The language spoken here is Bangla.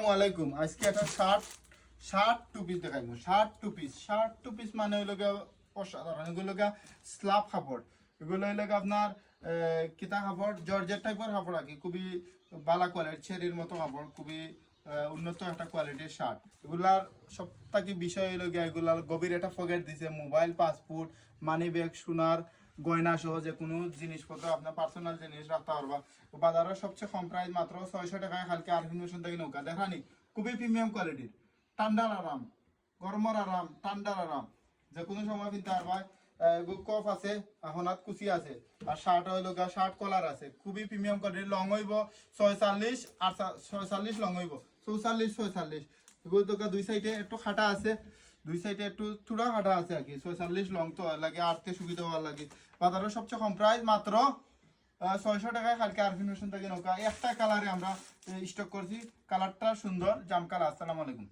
আসসালামু আলাইকুম। আজকে একটা শার্ট টু পিস দেখাইবো। শার্ট টু পিস মানে হইল গিয়া অসাধারণ। এগুলো গিয়া স্ল্যাব কাপড়। এগুলো হইল গিয়া আপনার কিতা কাপড়, জর্জেট টাইপের কাপড় আর কি। খুবই বালা কোয়ালিটির, চেরির মতো কাপড়, খুবই উন্নত একটা কোয়ালিটির শার্ট। এগুলার সব থেকে বিষয় হইল গিয়া এগুলার গভীর একটা পকেট দিছে, মোবাইল, পাসপোর্ট, মানি ব্যাগ, সোনার গয়না সহ যে কোনো জিনিসপত্র আপনার পার্সোনাল জিনিস রাখতে পারবা। বাজারের সবচেয়ে কম প্রাইস মাত্র 600 টাকায় কালকে আরফিনেশন থেকে নৌকা দেখানি। খুবই প্রিমিয়াম কোয়ালিটির, ঠান্ডার আরাম, গরমের আরাম, ঠান্ডার আরাম, যে কোনো সময় কিনতে পারবা। কফ আছে, হাত কুচি আছে, আর শার্ট হইল শার্ট কলার আছে। খুবই প্রিমিয়াম কোয়ালিটির। লং হইব 46 আর 46 লং হইব 44 46। এগুলো তো দুই সাইডে একটু খাটা আছে, দুই সাইডে একটু থোড়া খাটা আছে আর কি। 46 লং তো লাগে, আটতে সুবিধা হওয়ার লাগে। বাজারের সবচেয়ে কম প্রাইস মাত্র 600 টাকায় কালকে আরফিনেশন থেকে নৌকা। একটা কালারে আমরা স্টক করছি, কালারটা সুন্দর, জাম কালার। আসসালামু আলাইকুম।